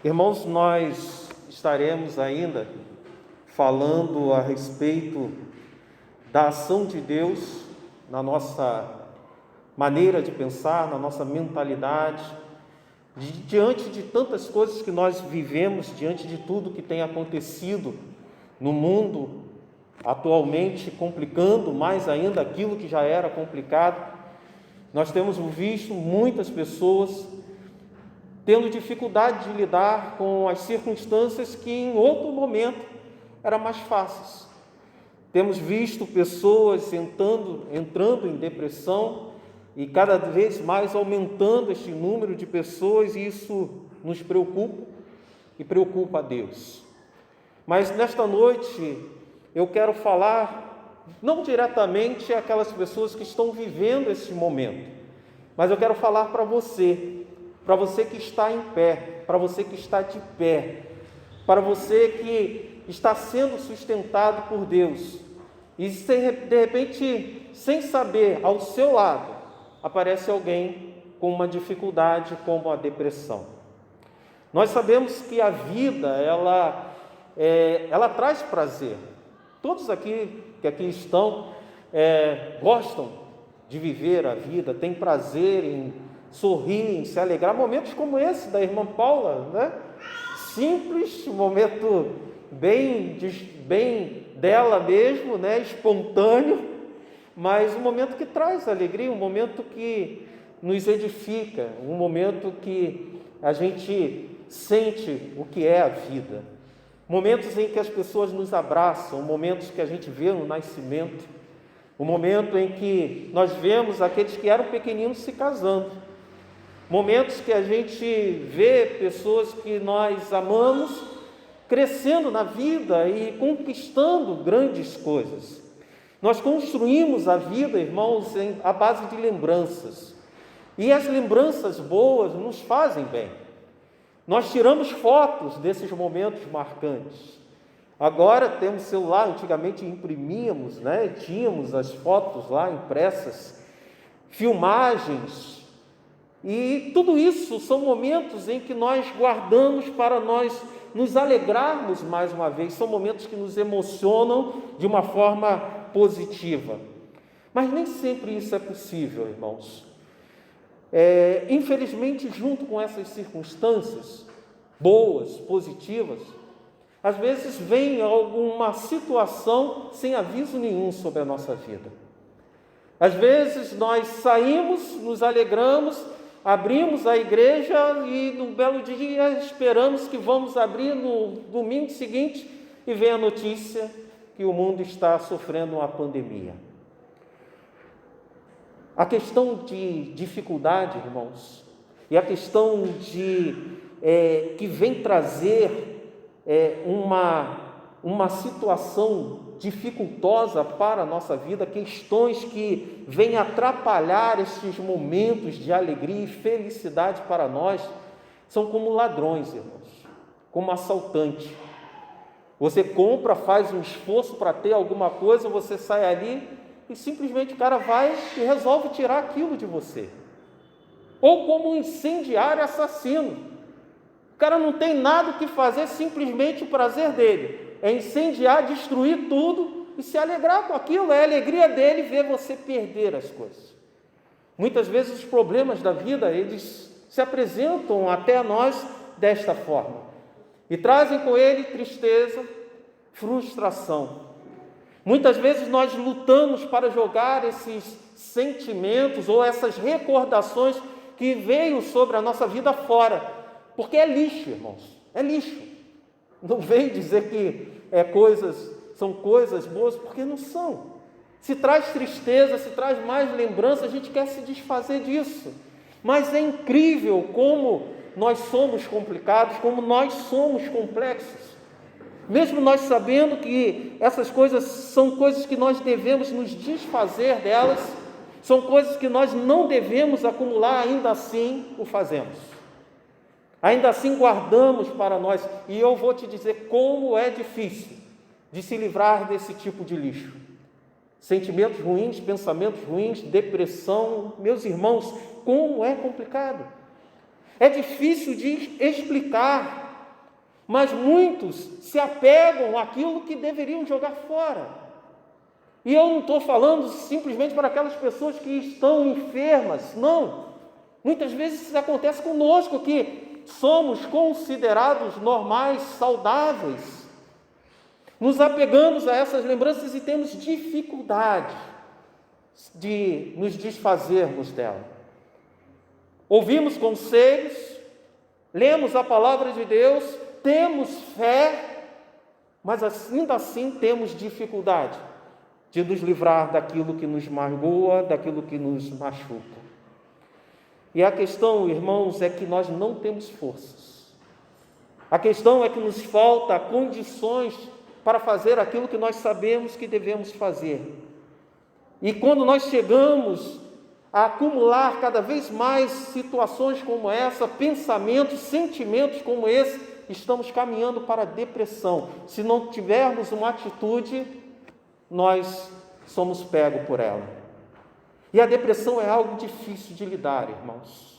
Irmãos, nós estaremos ainda falando a respeito da ação de Deus na nossa maneira de pensar, na nossa mentalidade, diante de tantas coisas que nós vivemos, diante de tudo que tem acontecido no mundo atualmente, complicando mais ainda aquilo que já era complicado. Nós temos visto muitas pessoas tendo dificuldade de lidar com as circunstâncias que em outro momento eram mais fáceis. Temos visto pessoas entrando em depressão e cada vez mais aumentando este número de pessoas, e isso nos preocupa e preocupa a Deus. Mas nesta noite eu quero falar não diretamente àquelas pessoas que estão vivendo esse momento, mas eu quero falar para você que está em pé, para você que está de pé, para você que está sendo sustentado por Deus, e de repente, sem saber, ao seu lado, aparece alguém com uma dificuldade como a depressão. Nós sabemos que a vida, ela traz prazer. Todos que aqui estão, gostam de viver a vida, têm prazer em sorrir, em se alegrar. Momentos como esse da irmã Paula, né? Simples, um momento bem dela mesmo, né? Espontâneo, mas um momento que traz alegria, um momento que nos edifica, um momento que a gente sente o que é a vida. Momentos em que as pessoas nos abraçam, momentos que a gente vê no nascimento, o momento em que nós vemos aqueles que eram pequeninos se casando, momentos que a gente vê pessoas que nós amamos crescendo na vida e conquistando grandes coisas. Nós construímos a vida, irmãos, à base de lembranças, e as lembranças boas nos fazem bem. Nós tiramos fotos desses momentos marcantes. Agora temos celular, antigamente imprimíamos, né? Tínhamos as fotos lá impressas, filmagens, e tudo isso são momentos em que nós guardamos para nós nos alegrarmos mais uma vez. São momentos que nos emocionam de uma forma positiva. Mas nem sempre isso é possível, irmãos. Infelizmente, junto com essas circunstâncias boas, positivas, às vezes vem alguma situação sem aviso nenhum sobre a nossa vida. Às vezes nós saímos, nos alegramos, abrimos a igreja e no belo dia esperamos que vamos abrir no domingo seguinte e vem a notícia que o mundo está sofrendo uma pandemia. A questão de dificuldade, irmãos, e a questão que vem trazer uma situação dificultosa para a nossa vida, questões que vêm atrapalhar estes momentos de alegria e felicidade para nós, são como ladrões, irmãos, como assaltante. Você compra, faz um esforço para ter alguma coisa, você sai ali e simplesmente o cara vai e resolve tirar aquilo de você. Ou como um incendiário assassino. O cara não tem nada o que fazer, simplesmente o prazer dele é incendiar, destruir tudo e se alegrar com aquilo. É a alegria dele ver você perder as coisas. Muitas vezes os problemas da vida, eles se apresentam até a nós desta forma e trazem com ele tristeza, frustração. Muitas vezes nós lutamos para jogar esses sentimentos ou essas recordações que veio sobre a nossa vida fora, porque é lixo, irmãos, é lixo. Não vem dizer que são coisas boas, porque não são. Se traz tristeza, se traz mais lembrança, a gente quer se desfazer disso. Mas é incrível como nós somos complicados, como nós somos complexos. Mesmo nós sabendo que essas coisas são coisas que nós devemos nos desfazer delas, são coisas que nós não devemos acumular, ainda assim o fazemos. Ainda assim guardamos para nós. E eu vou te dizer como é difícil de se livrar desse tipo de lixo. Sentimentos ruins, pensamentos ruins, depressão. Meus irmãos, como é complicado. É difícil de explicar Mas muitos se apegam àquilo que deveriam jogar fora. E eu não estou falando simplesmente para aquelas pessoas que estão enfermas, não. Muitas vezes isso acontece conosco, que somos considerados normais, saudáveis. Nos apegamos a essas lembranças e temos dificuldade de nos desfazermos dela. Ouvimos conselhos, lemos a palavra de Deus, temos fé, mas ainda assim temos dificuldade de nos livrar daquilo que nos magoa, daquilo que nos machuca. E a questão, irmãos, é que nós não temos forças. A questão é que nos falta condições para fazer aquilo que nós sabemos que devemos fazer. E quando nós chegamos a acumular cada vez mais situações como essa, pensamentos, sentimentos como esse, estamos caminhando para a depressão. Se não tivermos uma atitude, nós somos pegos por ela. E a depressão é algo difícil de lidar, irmãos.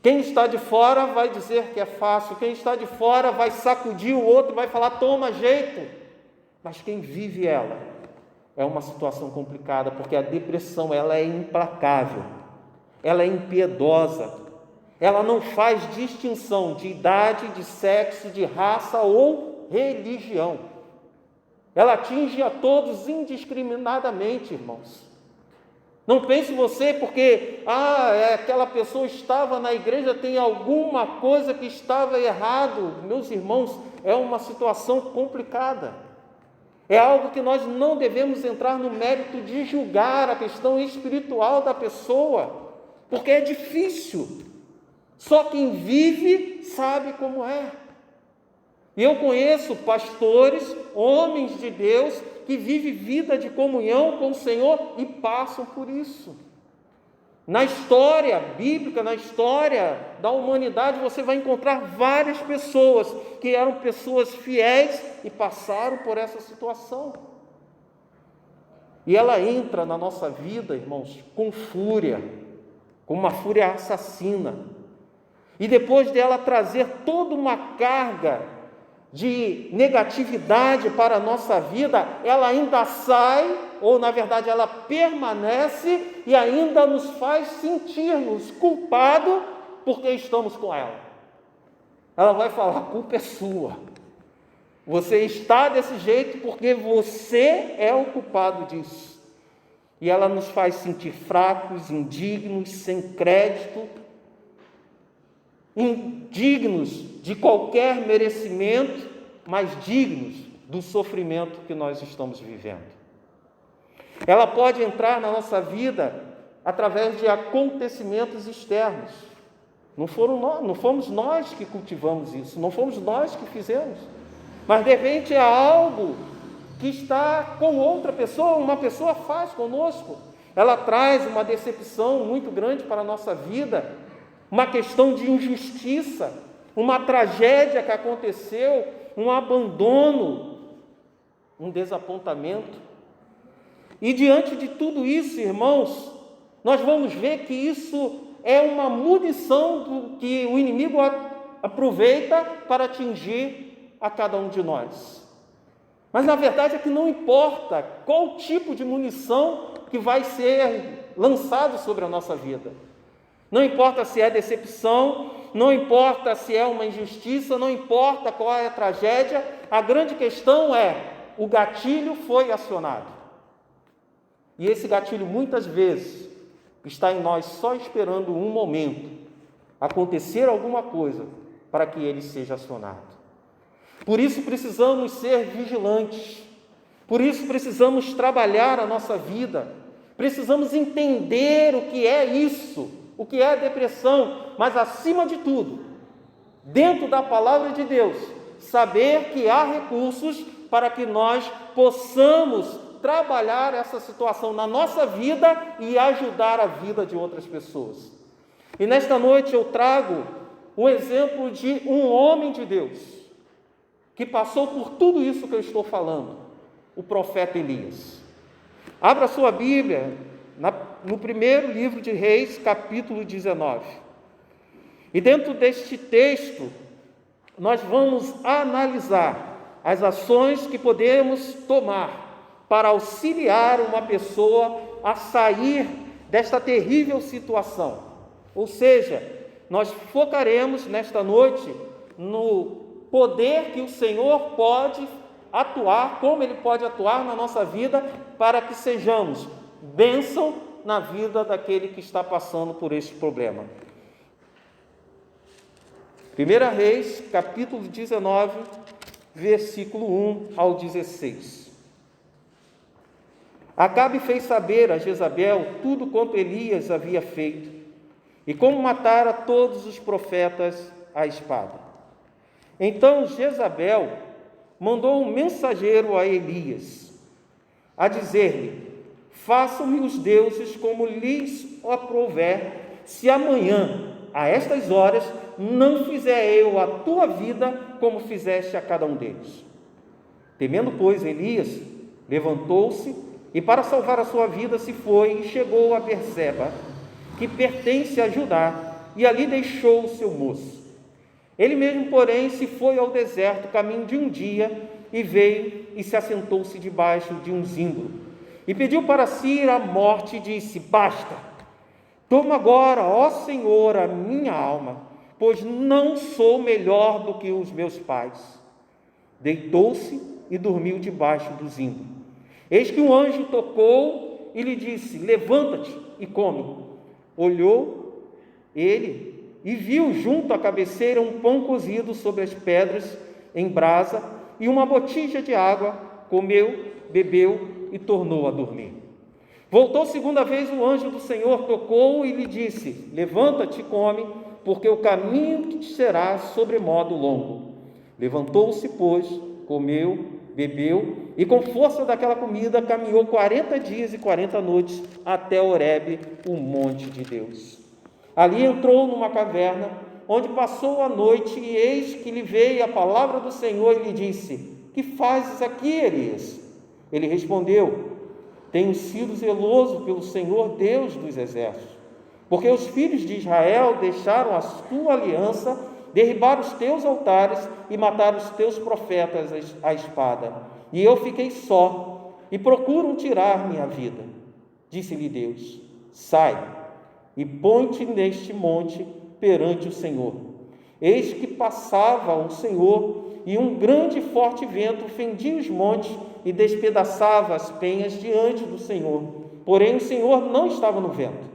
Quem está de fora vai dizer que é fácil, quem está de fora vai sacudir o outro, vai falar, toma jeito. Mas quem vive ela, é uma situação complicada, porque a depressão, ela é implacável, ela é impiedosa, ela não faz distinção de idade, de sexo, de raça ou religião. Ela atinge a todos indiscriminadamente, irmãos. Não pense você porque aquela pessoa estava na igreja, tem alguma coisa que estava errado. Meus irmãos, é uma situação complicada. É algo que nós não devemos entrar no mérito de julgar a questão espiritual da pessoa, porque é difícil. Só quem vive sabe como é. E eu conheço pastores, homens de Deus, que vivem vida de comunhão com o Senhor e passam por isso. Na história bíblica, na história da humanidade, você vai encontrar várias pessoas que eram pessoas fiéis e passaram por essa situação. E ela entra na nossa vida, irmãos, com fúria, com uma fúria assassina. E depois dela trazer toda uma carga de negatividade para a nossa vida, ela ainda sai, ou na verdade ela permanece e ainda nos faz sentir-nos culpados porque estamos com ela. Ela vai falar, a culpa é sua. Você está desse jeito porque você é o culpado disso. E ela nos faz sentir fracos, indignos, sem crédito, indignos de qualquer merecimento, mas dignos do sofrimento que nós estamos vivendo. Ela pode entrar na nossa vida através de acontecimentos externos. Não fomos nós que cultivamos isso, não fomos nós que fizemos, mas de repente é algo que está com outra pessoa, uma pessoa faz conosco. Ela traz uma decepção muito grande para a nossa vida, uma questão de injustiça, uma tragédia que aconteceu, um abandono, um desapontamento. E diante de tudo isso, irmãos, nós vamos ver que isso é uma munição do que o inimigo aproveita para atingir a cada um de nós. Mas na verdade é que não importa qual tipo de munição que vai ser lançado sobre a nossa vida. Não importa se é decepção, não importa se é uma injustiça, não importa qual é a tragédia, a grande questão é, o gatilho foi acionado. E esse gatilho muitas vezes está em nós só esperando um momento, acontecer alguma coisa para que ele seja acionado. Por isso precisamos ser vigilantes, por isso precisamos trabalhar a nossa vida, precisamos entender o que é isso, o que é a depressão, mas acima de tudo, dentro da palavra de Deus, saber que há recursos para que nós possamos trabalhar essa situação na nossa vida e ajudar a vida de outras pessoas. E nesta noite eu trago um exemplo de um homem de Deus, que passou por tudo isso que eu estou falando, o profeta Elias. Abra sua Bíblia no primeiro livro de Reis, capítulo 19. E dentro deste texto, nós vamos analisar as ações que podemos tomar para auxiliar uma pessoa a sair desta terrível situação. Ou seja, nós focaremos nesta noite no poder que o Senhor pode atuar, como Ele pode atuar na nossa vida, para que sejamos bênção na vida daquele que está passando por este problema. 1 Reis, capítulo 19, versículo 1 ao 16. Acabe fez saber a Jezabel tudo quanto Elias havia feito, e como matara todos os profetas à espada. Então Jezabel mandou um mensageiro a Elias, a dizer-lhe: façam-me os deuses como lhes aprouver, se amanhã, a estas horas, não fizer eu a tua vida como fizeste a cada um deles. Temendo, pois, Elias, levantou-se e, para salvar a sua vida, se foi e chegou a Berseba, que pertence a Judá, e ali deixou o seu moço. Ele mesmo, porém, se foi ao deserto, caminho de um dia, e veio e se assentou-se debaixo de um zimbro, e pediu para si a morte, e disse: basta, toma agora, ó Senhor, a minha alma, pois não sou melhor do que os meus pais. Deitou-se e dormiu debaixo do zimbro. Eis que um anjo tocou e lhe disse: levanta-te e come. Olhou ele e viu junto à cabeceira um pão cozido sobre as pedras em brasa e uma botija de água. Comeu, bebeu e tornou a dormir. Voltou segunda vez o anjo do Senhor, tocou e lhe disse: levanta-te e come, porque o caminho que te será sobremodo longo. Levantou-se, pois, comeu, bebeu, e com força daquela comida caminhou 40 dias e 40 noites até Horebe, o monte de Deus. Ali entrou numa caverna, onde passou a noite, e eis que lhe veio a palavra do Senhor e lhe disse: que fazes aqui, Elias? Ele respondeu: tenho sido zeloso pelo Senhor Deus dos exércitos, porque os filhos de Israel deixaram a tua aliança, derribaram os teus altares e mataram os teus profetas à espada. E eu fiquei só, e procuram tirar minha vida. Disse-lhe Deus: sai, e põe-te neste monte perante o Senhor. Eis que passava o Senhor, e um grande e forte vento fendia os montes e despedaçava as penhas diante do Senhor. Porém o Senhor não estava no vento.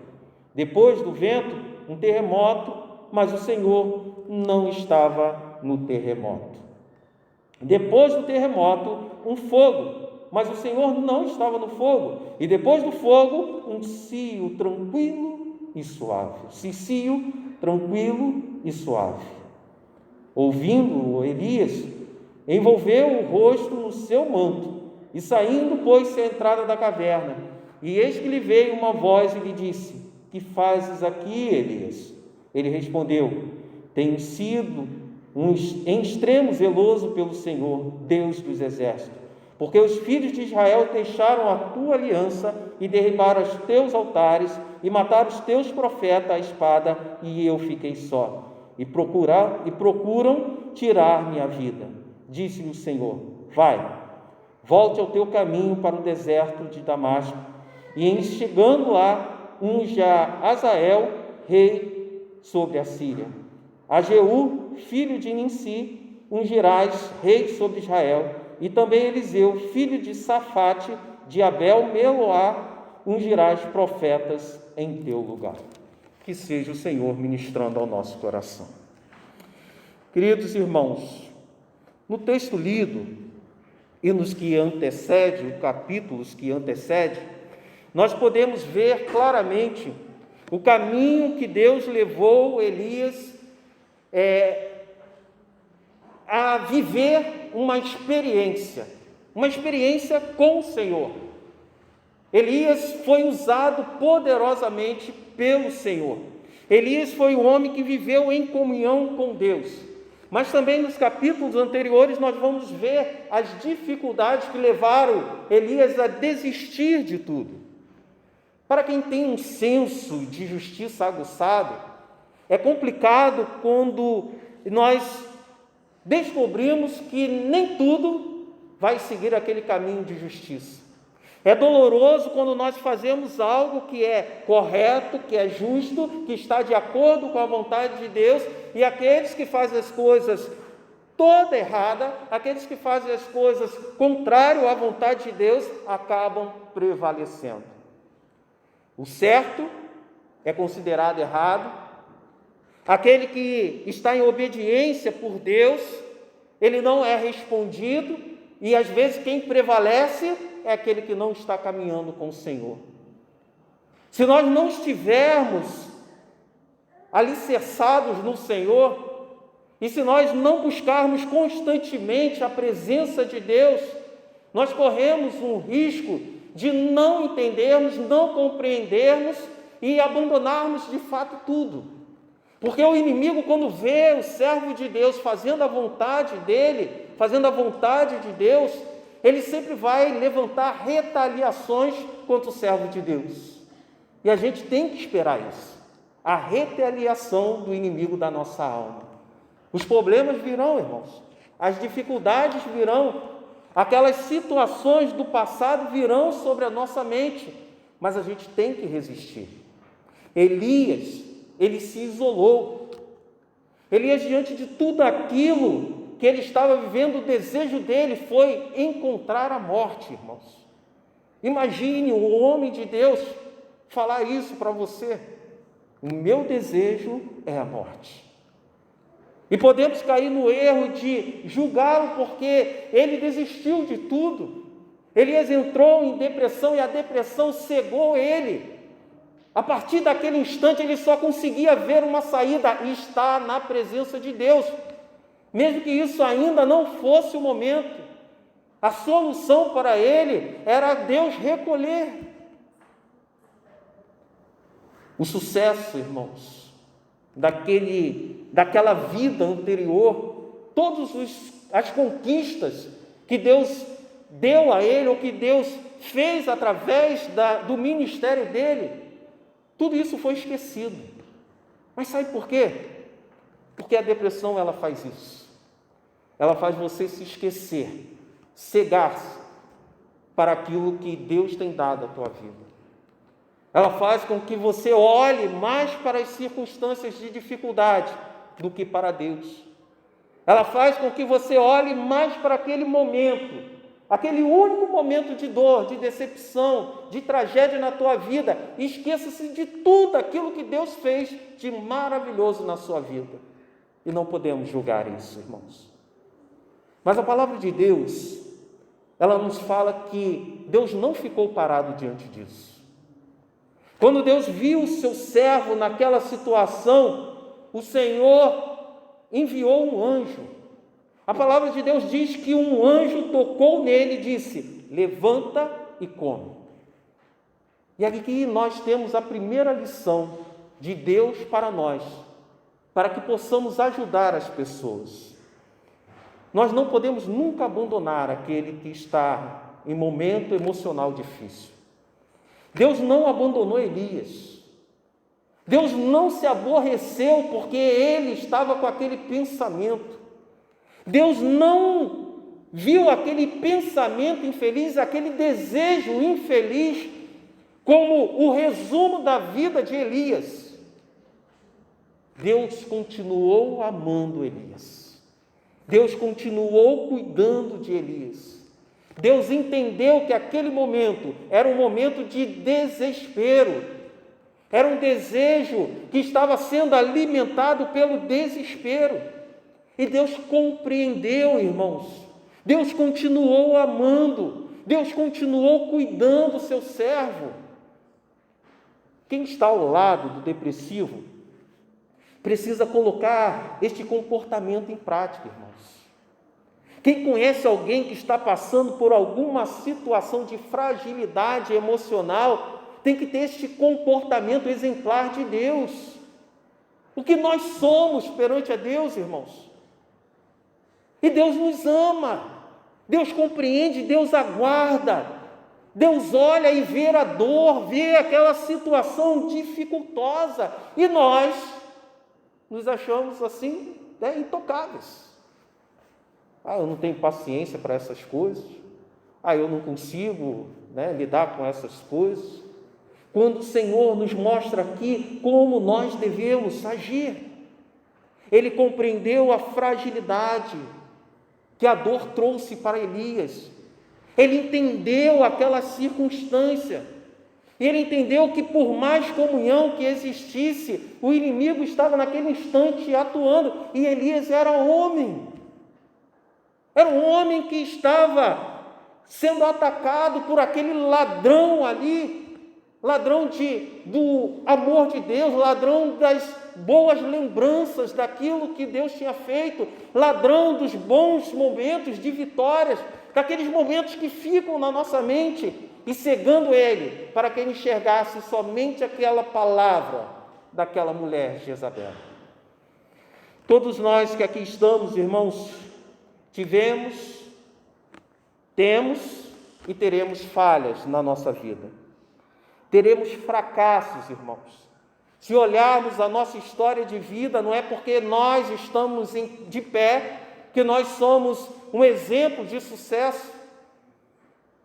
Depois do vento, um terremoto, mas o Senhor não estava no terremoto. Depois do terremoto, um fogo, mas o Senhor não estava no fogo. E depois do fogo, um cio tranquilo e suave. Cicio tranquilo e suave. Ouvindo Elias, envolveu o rosto no seu manto, e saindo, pôs-se à entrada da caverna. E eis que lhe veio uma voz e lhe disse: que fazes aqui, Elias? Ele respondeu: tenho sido em extremo zeloso pelo Senhor, Deus dos exércitos, porque os filhos de Israel deixaram a tua aliança e derribaram os teus altares e mataram os teus profetas à espada, e eu fiquei só, e procuram tirar minha vida. Disse-lhe o Senhor: vai, volte ao teu caminho para o deserto de Damasco, e em chegando lá, unge a Azael, rei sobre a Síria. A Jeú, filho de Ninsi, ungirás rei sobre Israel, e também Eliseu, filho de Safate, de Abel-Meloá, ungirás profetas em teu lugar. Que seja o Senhor ministrando ao nosso coração. Queridos irmãos, no texto lido e nos que antecede, os capítulos que antecedem, nós podemos ver claramente o caminho que Deus levou Elias a viver uma experiência com o Senhor. Elias foi usado poderosamente pelo Senhor. Elias foi o homem que viveu em comunhão com Deus. Mas também nos capítulos anteriores nós vamos ver as dificuldades que levaram Elias a desistir de tudo. Para quem tem um senso de justiça aguçado, é complicado quando nós descobrimos que nem tudo vai seguir aquele caminho de justiça. É doloroso quando nós fazemos algo que é correto, que é justo, que está de acordo com a vontade de Deus, e aqueles que fazem as coisas toda errada, aqueles que fazem as coisas contrário à vontade de Deus, acabam prevalecendo. O certo é considerado errado, aquele que está em obediência por Deus, ele não é respondido, e às vezes quem prevalece é aquele que não está caminhando com o Senhor. Se nós não estivermos alicerçados no Senhor, e se nós não buscarmos constantemente a presença de Deus, nós corremos um risco de não entendermos, não compreendermos e abandonarmos de fato tudo. Porque o inimigo, quando vê o servo de Deus fazendo a vontade dele, fazendo a vontade de Deus, ele sempre vai levantar retaliações contra o servo de Deus. E a gente tem que esperar isso, a retaliação do inimigo da nossa alma. Os problemas virão, irmãos, as dificuldades virão, aquelas situações do passado virão sobre a nossa mente, mas a gente tem que resistir. Elias, ele se isolou. Elias, diante de tudo aquilo que ele estava vivendo, o desejo dele foi encontrar a morte, irmãos. Imagine um homem de Deus falar isso para você: o meu desejo é a morte. E podemos cair no erro de julgá-lo porque ele desistiu de tudo. Elias entrou em depressão e a depressão cegou ele. A partir daquele instante ele só conseguia ver uma saída e estar na presença de Deus. Mesmo que isso ainda não fosse o momento, a solução para ele era Deus recolher. O sucesso, irmãos, daquela vida anterior, todas as conquistas que Deus deu a ele, ou que Deus fez através do ministério dele, tudo isso foi esquecido. Mas sabe por quê? Porque a depressão, ela faz isso. Ela faz você se esquecer, cegar-se para aquilo que Deus tem dado à tua vida. Ela faz com que você olhe mais para as circunstâncias de dificuldade do que para Deus. Ela faz com que você olhe mais para aquele momento, aquele único momento de dor, de decepção, de tragédia na tua vida, e esqueça-se de tudo aquilo que Deus fez de maravilhoso na sua vida. E não podemos julgar isso, irmãos. Mas a palavra de Deus, ela nos fala que Deus não ficou parado diante disso. Quando Deus viu o seu servo naquela situação, o Senhor enviou um anjo. A palavra de Deus diz que um anjo tocou nele e disse: levanta e come. E aqui nós temos a primeira lição de Deus para nós, para que possamos ajudar as pessoas. Nós não podemos nunca abandonar aquele que está em momento emocional difícil. Deus não abandonou Elias. Deus não se aborreceu porque ele estava com aquele pensamento. Deus não viu aquele pensamento infeliz, aquele desejo infeliz, como o resumo da vida de Elias. Deus continuou amando Elias. Deus continuou cuidando de Elias. Deus entendeu que aquele momento era um momento de desespero. Era um desejo que estava sendo alimentado pelo desespero. E Deus compreendeu, irmãos. Deus continuou amando. Deus continuou cuidando do seu servo. Quem está ao lado do depressivo precisa colocar este comportamento em prática, irmãos. Quem conhece alguém que está passando por alguma situação de fragilidade emocional, tem que ter este comportamento exemplar de Deus. O que nós somos perante a Deus, irmãos. E Deus nos ama, Deus compreende, Deus aguarda, Deus olha e vê a dor, vê aquela situação dificultosa, e nós nos achamos assim, intocáveis. eu não tenho paciência para essas coisas. Eu não consigo, lidar com essas coisas. Quando o Senhor nos mostra aqui como nós devemos agir. Ele compreendeu a fragilidade que a dor trouxe para Elias. Ele entendeu aquela circunstância. Ele entendeu que por mais comunhão que existisse, o inimigo estava naquele instante atuando. E Elias era homem. Era um homem que estava sendo atacado por aquele ladrão ali. Ladrão do amor de Deus, ladrão das boas lembranças daquilo que Deus tinha feito, ladrão dos bons momentos de vitórias, daqueles momentos que ficam na nossa mente e cegando ele, para que ele enxergasse somente aquela palavra daquela mulher Jezabel. Todos nós que aqui estamos, irmãos, temos e teremos falhas na nossa vida. Teremos fracassos, irmãos. Se olharmos a nossa história de vida, não é porque nós estamos de pé que nós somos um exemplo de sucesso.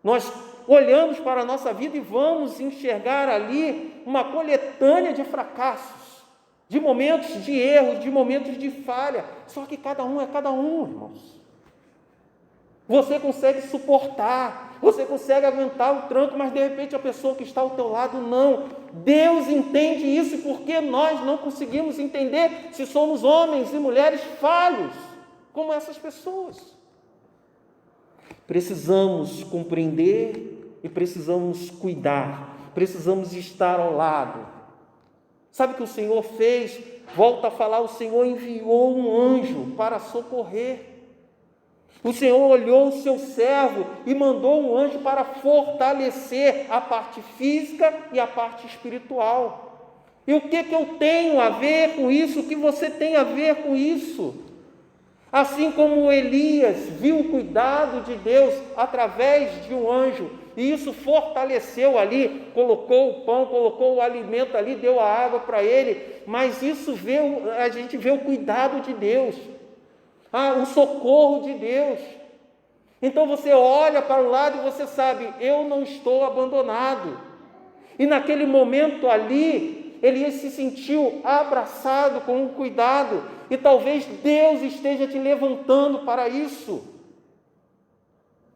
Nós olhamos para a nossa vida e vamos enxergar ali uma coletânea de fracassos, de momentos de erro, de momentos de falha. Só que cada um é cada um, irmãos. Você consegue suportar, você consegue aguentar o tranco, mas de repente a pessoa que está ao teu lado não. Deus entende isso porque nós não conseguimos entender se somos homens e mulheres falhos, como essas pessoas. Precisamos compreender e precisamos cuidar, precisamos estar ao lado. Sabe o que o Senhor fez? Volta a falar, o Senhor enviou um anjo para socorrer. O Senhor olhou o seu servo e mandou um anjo para fortalecer a parte física e a parte espiritual. E o que eu tenho a ver com isso? O que você tem a ver com isso? Assim como Elias viu o cuidado de Deus através de um anjo, e isso fortaleceu ali, colocou o pão, colocou o alimento ali, deu a água para ele, mas isso a gente vê o cuidado de Deus. O socorro de Deus. Então você olha para o lado e você sabe, eu não estou abandonado. E naquele momento ali, Elias se sentiu abraçado com um cuidado, e talvez Deus esteja te levantando para isso.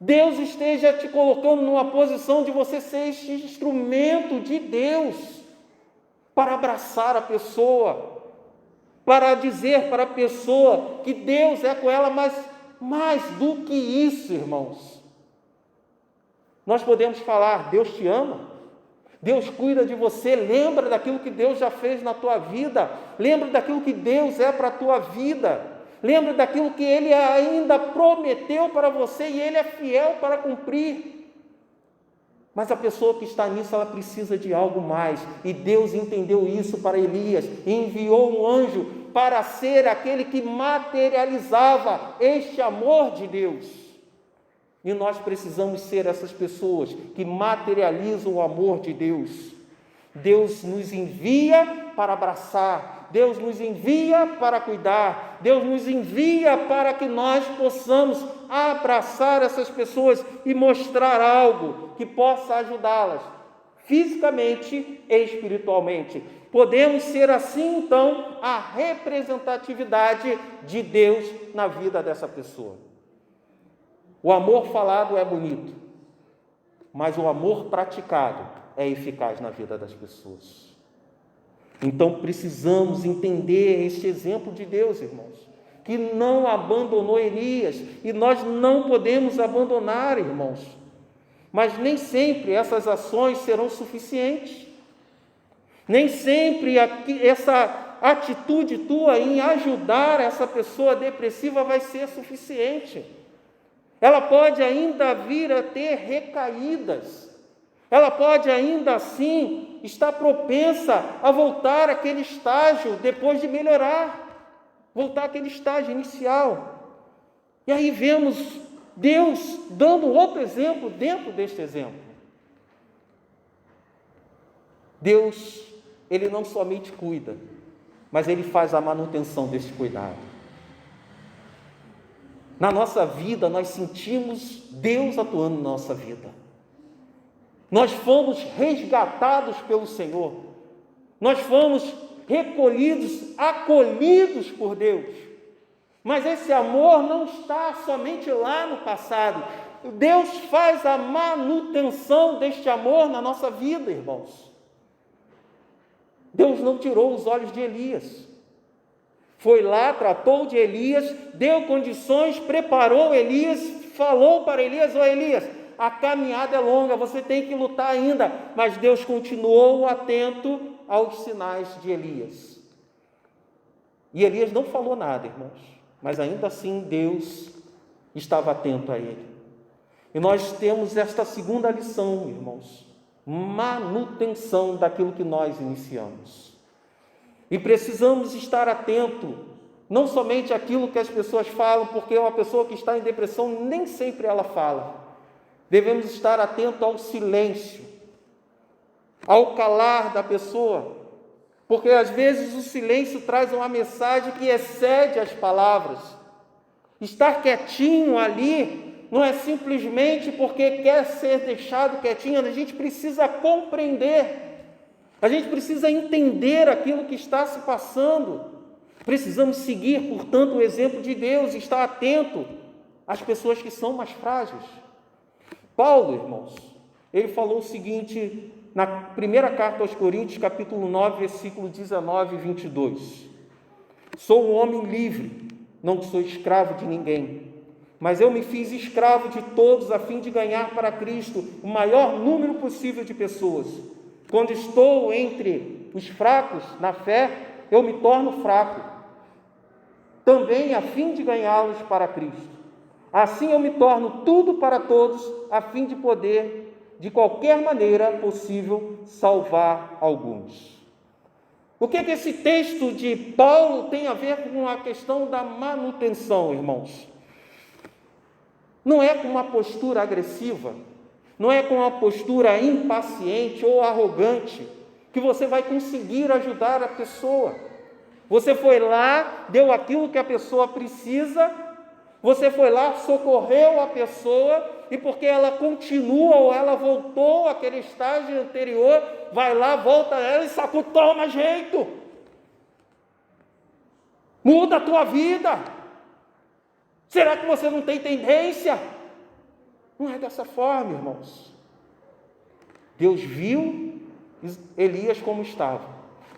Deus esteja te colocando numa posição de você ser este instrumento de Deus, para abraçar a pessoa, para dizer para a pessoa que Deus é com ela, mas mais do que isso, irmãos. Nós podemos falar, Deus te ama, Deus cuida de você, lembra daquilo que Deus já fez na tua vida, lembra daquilo que Deus é para a tua vida, lembra daquilo que Ele ainda prometeu para você e Ele é fiel para cumprir. Mas a pessoa que está nisso, ela precisa de algo mais. E Deus entendeu isso para Elias. E enviou um anjo para ser aquele que materializava este amor de Deus. E nós precisamos ser essas pessoas que materializam o amor de Deus. Deus nos envia para abraçar. Deus nos envia para cuidar. Deus nos envia para que nós possamos abraçar essas pessoas e mostrar algo que possa ajudá-las fisicamente e espiritualmente. Podemos ser assim, então, a representatividade de Deus na vida dessa pessoa. O amor falado é bonito, mas o amor praticado é eficaz na vida das pessoas. Então precisamos entender este exemplo de Deus, irmãos, que não abandonou Elias, e nós não podemos abandonar, irmãos, mas nem sempre essas ações serão suficientes, nem sempre essa atitude tua em ajudar essa pessoa depressiva vai ser suficiente. Ela pode ainda vir a ter recaídas, ela pode ainda assim estar propensa a voltar àquele estágio depois de melhorar, voltar àquele estágio inicial. E aí vemos Deus dando outro exemplo dentro deste exemplo. Deus, Ele não somente cuida, mas Ele faz a manutenção deste cuidado. Na nossa vida, nós sentimos Deus atuando na nossa vida. Nós fomos resgatados pelo Senhor. Nós fomos recolhidos, acolhidos por Deus. Mas esse amor não está somente lá no passado. Deus faz a manutenção deste amor na nossa vida, irmãos. Deus não tirou os olhos de Elias. Foi lá, tratou de Elias, deu condições, preparou Elias, falou para Elias: ó Elias, a caminhada é longa, você tem que lutar ainda. Mas Deus continuou atento aos sinais de Elias. E Elias não falou nada, irmãos, mas ainda assim Deus estava atento a ele. E nós temos esta segunda lição, irmãos: manutenção daquilo que nós iniciamos. E precisamos estar atento, não somente àquilo que as pessoas falam, porque uma pessoa que está em depressão nem sempre ela fala. Devemos estar atento ao silêncio, ao calar da pessoa, porque às vezes o silêncio traz uma mensagem que excede as palavras. Estar quietinho ali não é simplesmente porque quer ser deixado quietinho, a gente precisa compreender. A gente precisa entender aquilo que está se passando. Precisamos seguir, portanto, o exemplo de Deus, estar atento às pessoas que são mais frágeis. Paulo, irmãos, ele falou o seguinte na primeira carta aos Coríntios, capítulo 9, versículo 19 e 22. Sou um homem livre, não sou escravo de ninguém, mas eu me fiz escravo de todos a fim de ganhar para Cristo o maior número possível de pessoas. Quando estou entre os fracos na fé, eu me torno fraco, também a fim de ganhá-los para Cristo. Assim eu me torno tudo para todos, a fim de poder, de qualquer maneira possível, salvar alguns. O que esse texto de Paulo tem a ver com a questão da manutenção, irmãos? Não é com uma postura agressiva, não é com uma postura impaciente ou arrogante que você vai conseguir ajudar a pessoa. Você foi lá, deu aquilo que a pessoa precisa, você foi lá, socorreu a pessoa, e porque ela continua ou ela voltou àquele estágio anterior, vai lá, volta ela e sacuda: toma jeito, muda a tua vida. Será que você não tem tendência? Não é dessa forma, irmãos. Deus viu Elias como estava.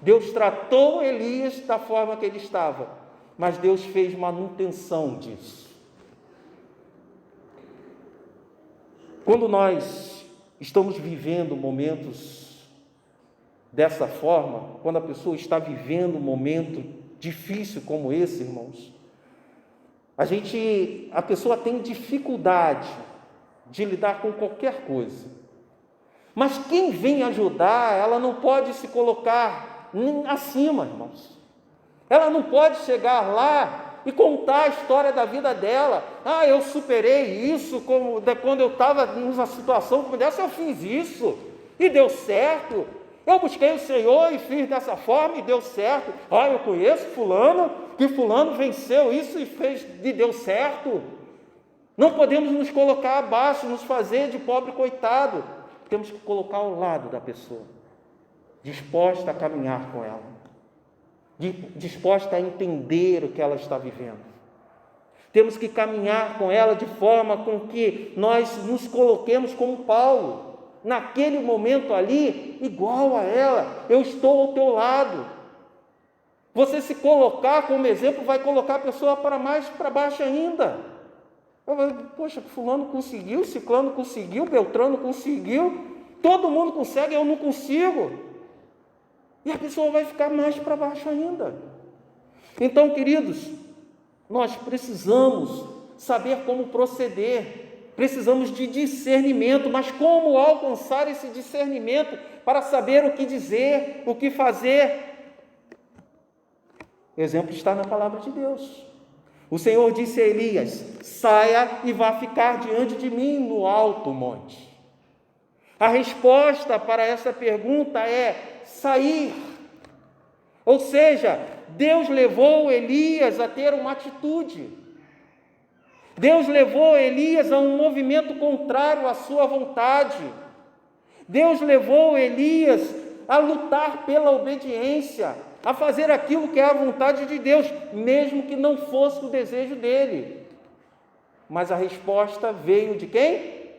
Deus tratou Elias da forma que ele estava. Mas Deus fez manutenção disso. Quando nós estamos vivendo momentos dessa forma, quando a pessoa está vivendo um momento difícil como esse, irmãos, a pessoa tem dificuldade de lidar com qualquer coisa. Mas quem vem ajudar, ela não pode se colocar acima, irmãos. Ela não pode chegar lá e contar a história da vida dela. Eu superei isso, quando eu estava numa situação como essa, eu fiz isso e deu certo. Eu busquei o Senhor e fiz dessa forma e deu certo. Eu conheço fulano, que fulano venceu isso e fez e deu certo. Não podemos nos colocar abaixo, nos fazer de pobre coitado. Temos que colocar ao lado da pessoa, disposta a caminhar com ela, disposta a entender o que ela está vivendo. Temos que caminhar com ela de forma com que nós nos coloquemos como Paulo, naquele momento ali, igual a ela. Eu estou ao teu lado. Você se colocar como exemplo vai colocar a pessoa para mais para baixo ainda. Poxa, fulano conseguiu, ciclano conseguiu, beltrano conseguiu, todo mundo consegue, eu não consigo. E a pessoa vai ficar mais para baixo ainda. Então, queridos, nós precisamos saber como proceder, precisamos de discernimento, mas como alcançar esse discernimento para saber o que dizer, o que fazer? O exemplo está na palavra de Deus. O Senhor disse a Elias: saia e vá ficar diante de mim no alto monte. A resposta para essa pergunta é sair. Ou seja, Deus levou Elias a ter uma atitude. Deus levou Elias a um movimento contrário à sua vontade. Deus levou Elias a lutar pela obediência, a fazer aquilo que é a vontade de Deus, mesmo que não fosse o desejo dele. Mas a resposta veio de quem?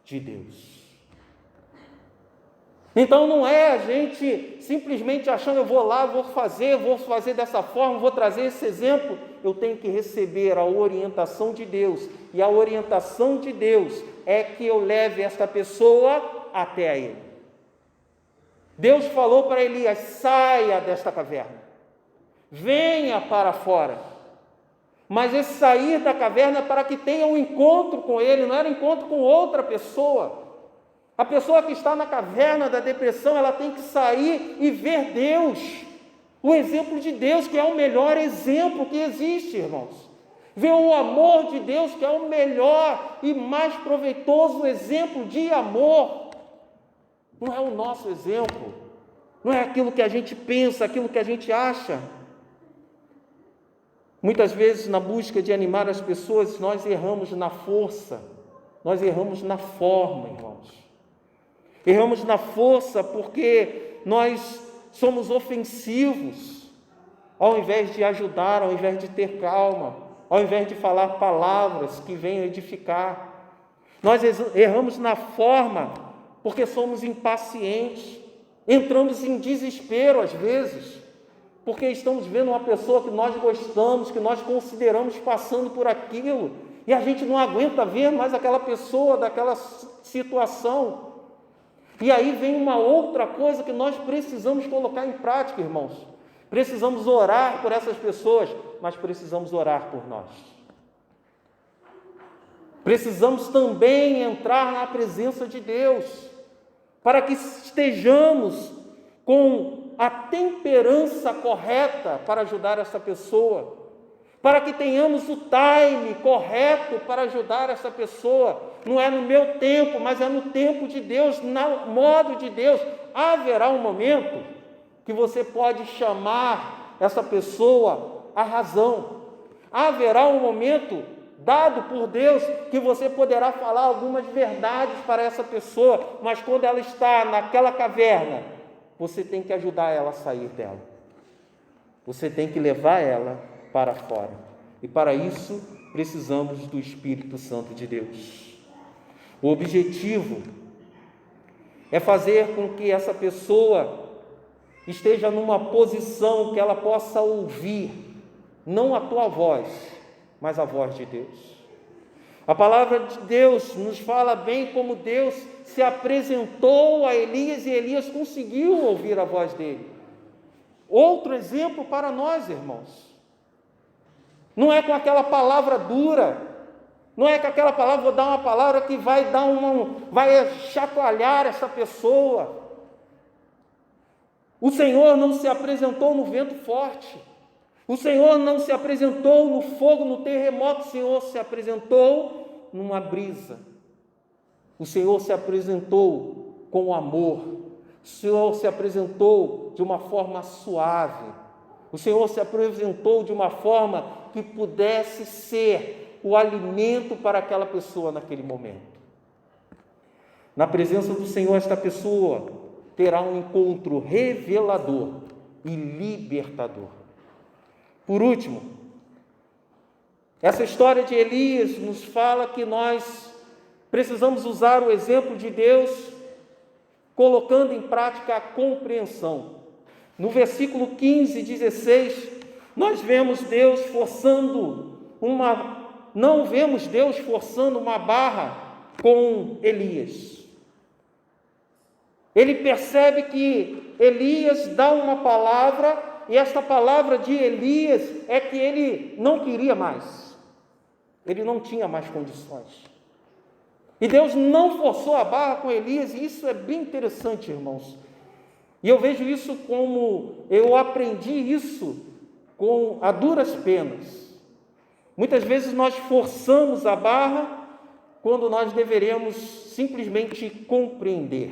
De Deus. Então não é a gente simplesmente achando, eu vou lá, vou fazer dessa forma, vou trazer esse exemplo. Eu tenho que receber a orientação de Deus, e a orientação de Deus é que eu leve esta pessoa até a ele. Deus falou para Elias: saia desta caverna, venha para fora. Mas esse sair da caverna é para que tenha um encontro com ele, não era um encontro com outra pessoa. A pessoa que está na caverna da depressão, ela tem que sair e ver Deus, o exemplo de Deus, que é o melhor exemplo que existe, irmãos. Ver o amor de Deus, que é o melhor e mais proveitoso exemplo de amor. Não é o nosso exemplo, não é aquilo que a gente pensa, aquilo que a gente acha. Muitas vezes, na busca de animar as pessoas, nós erramos na força, nós erramos na forma, irmãos. Erramos na força porque nós somos ofensivos, ao invés de ajudar, ao invés de ter calma, ao invés de falar palavras que venham edificar. Nós erramos na forma porque somos impacientes, entramos em desespero às vezes, porque estamos vendo uma pessoa que nós gostamos, que nós consideramos passando por aquilo, e a gente não aguenta ver mais aquela pessoa, daquela situação. E aí vem uma outra coisa que nós precisamos colocar em prática, irmãos. Precisamos orar por essas pessoas, mas precisamos orar por nós. Precisamos também entrar na presença de Deus, para que estejamos com a temperança correta para ajudar essa pessoa, para que tenhamos o time correto para ajudar essa pessoa. Não é no meu tempo, mas é no tempo de Deus, no modo de Deus. Haverá um momento que você pode chamar essa pessoa à razão. Haverá um momento dado por Deus que você poderá falar algumas verdades para essa pessoa, mas quando ela está naquela caverna, você tem que ajudar ela a sair dela. Você tem que levar ela para fora. E para isso, precisamos do Espírito Santo de Deus. O objetivo é fazer com que essa pessoa esteja numa posição que ela possa ouvir, não a tua voz, mas a voz de Deus. A palavra de Deus nos fala bem como Deus se apresentou a Elias e Elias conseguiu ouvir a voz dele. Outro exemplo para nós, irmãos. Não é com aquela palavra dura, não é com aquela palavra, vou dar uma palavra que vai chacoalhar essa pessoa. O Senhor não se apresentou no vento forte, o Senhor não se apresentou no fogo, no terremoto, o Senhor se apresentou numa brisa, o Senhor se apresentou com amor, o Senhor se apresentou de uma forma suave, o Senhor se apresentou de uma forma que pudesse ser o alimento para aquela pessoa naquele momento. Na presença do Senhor, esta pessoa terá um encontro revelador e libertador. Por último, essa história de Elias nos fala que nós precisamos usar o exemplo de Deus, colocando em prática a compreensão. No versículo 15 e 16, nós vemos Deus não vemos Deus forçando uma barra com Elias. Ele percebe que Elias dá uma palavra, e esta palavra de Elias é que ele não queria mais. Ele não tinha mais condições. E Deus não forçou a barra com Elias, e isso é bem interessante, irmãos. E eu vejo isso como, eu aprendi isso a duras penas. Muitas vezes nós forçamos a barra quando nós deveríamos simplesmente compreender.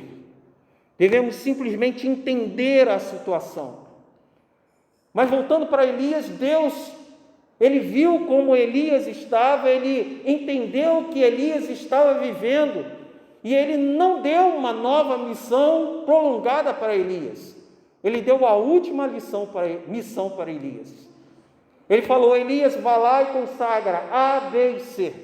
Devemos simplesmente entender a situação. Mas voltando para Elias, Deus, Ele viu como Elias estava, ele entendeu o que Elias estava vivendo, e ele não deu uma nova missão prolongada para Elias. Ele deu a última missão para Elias. Ele falou: Elias, vá lá e consagra A, B e C.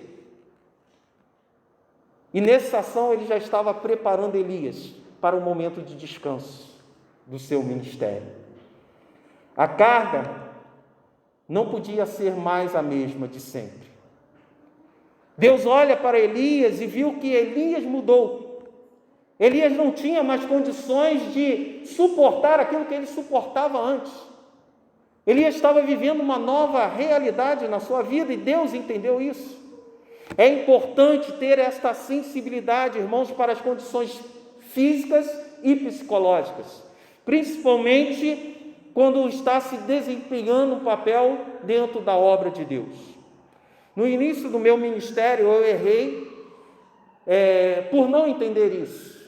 E nessa ação ele já estava preparando Elias para o momento de descanso do seu ministério. A carga não podia ser mais a mesma de sempre. Deus olha para Elias e viu que Elias mudou. Elias não tinha mais condições de suportar aquilo que ele suportava antes. Elias estava vivendo uma nova realidade na sua vida e Deus entendeu isso. É importante ter esta sensibilidade, irmãos, para as condições físicas e psicológicas, principalmente quando está se desempenhando um papel dentro da obra de Deus. No início do meu ministério, eu errei por não entender isso.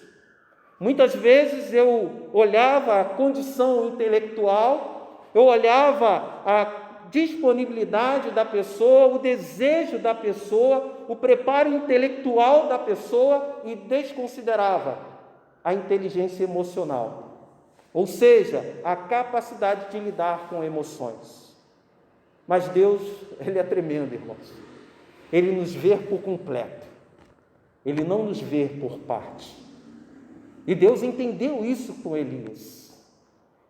Muitas vezes eu olhava a condição intelectual, eu olhava a disponibilidade da pessoa, o desejo da pessoa, o preparo intelectual da pessoa e desconsiderava a inteligência emocional, ou seja, a capacidade de lidar com emoções. Mas Deus, Ele é tremendo, irmãos. Ele nos vê por completo. Ele não nos vê por parte. E Deus entendeu isso com Elias.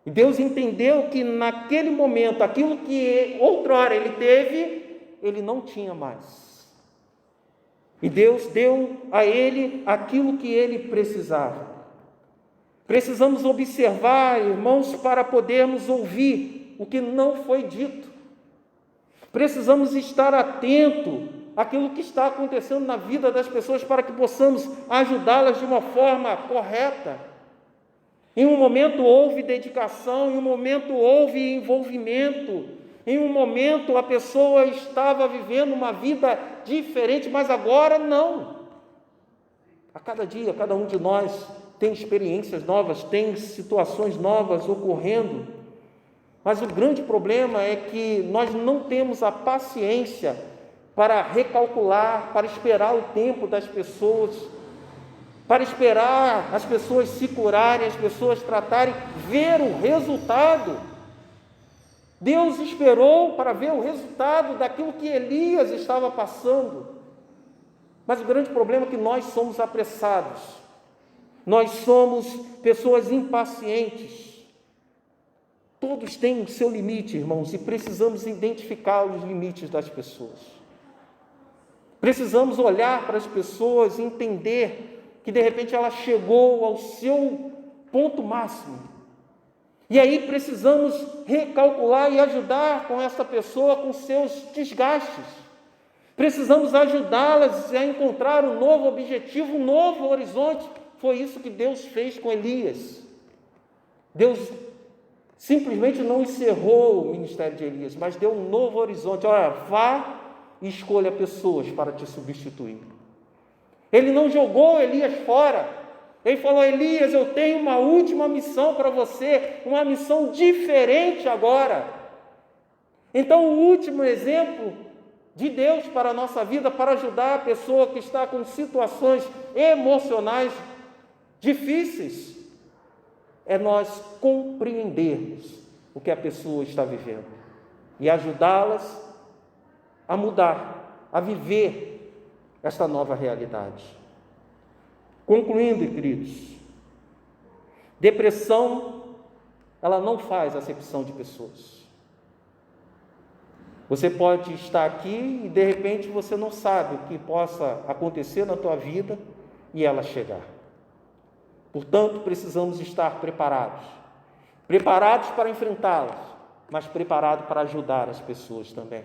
E Deus entendeu que naquele momento, aquilo que outrora ele teve, ele não tinha mais. E Deus deu a ele aquilo que ele precisava. Precisamos observar, irmãos, para podermos ouvir o que não foi dito. Precisamos estar atento àquilo que está acontecendo na vida das pessoas para que possamos ajudá-las de uma forma correta. Em um momento houve dedicação, em um momento houve envolvimento, em um momento a pessoa estava vivendo uma vida diferente, mas agora não. A cada dia, cada um de nós tem experiências novas, tem situações novas ocorrendo, mas o grande problema é que nós não temos a paciência para recalcular, para esperar o tempo das pessoas, para esperar as pessoas se curarem, as pessoas tratarem, ver o resultado. Deus esperou para ver o resultado daquilo que Elias estava passando. Mas o grande problema é que nós somos apressados, nós somos pessoas impacientes. Todos têm o seu limite, irmãos, e precisamos identificar os limites das pessoas. Precisamos olhar para as pessoas e entender que de repente ela chegou ao seu ponto máximo. E aí precisamos recalcular e ajudar com essa pessoa com seus desgastes. Precisamos ajudá-las a encontrar um novo objetivo, um novo horizonte. Foi isso que Deus fez com Elias. Deus simplesmente não encerrou o ministério de Elias, mas deu um novo horizonte. Olha, vá e escolha pessoas para te substituir. Ele não jogou Elias fora. Ele falou: Elias, eu tenho uma última missão para você, uma missão diferente agora. Então, o último exemplo de Deus para a nossa vida, para ajudar a pessoa que está com situações emocionais difíceis, é nós compreendermos o que a pessoa está vivendo e ajudá-las a mudar, a viver esta nova realidade. Concluindo, queridos, depressão, ela não faz acepção de pessoas. Você pode estar aqui e de repente você não sabe o que possa acontecer na tua vida e ela chegar. Portanto, precisamos estar preparados para enfrentá-las, mas preparados para ajudar as pessoas também.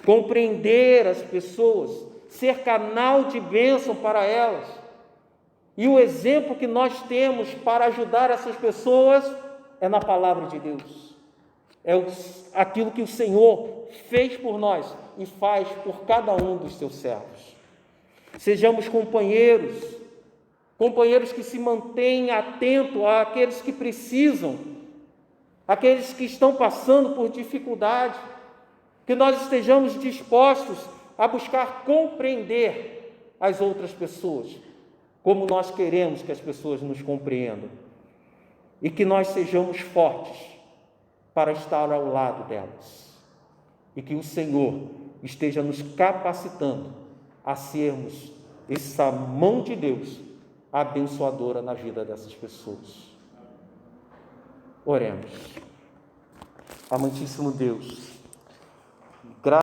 Compreender as pessoas, ser canal de bênção para elas. E o exemplo que nós temos para ajudar essas pessoas é na palavra de Deus. É aquilo que o Senhor fez por nós e faz por cada um dos seus servos. Sejamos companheiros que se mantêm atentos àqueles que precisam, aqueles que estão passando por dificuldade. que nós estejamos dispostos a buscar compreender as outras pessoas, como nós queremos que as pessoas nos compreendam, e que nós sejamos fortes para estar ao lado delas, e que o Senhor esteja nos capacitando a sermos essa mão de Deus abençoadora na vida dessas pessoas. Oremos. Amantíssimo Deus,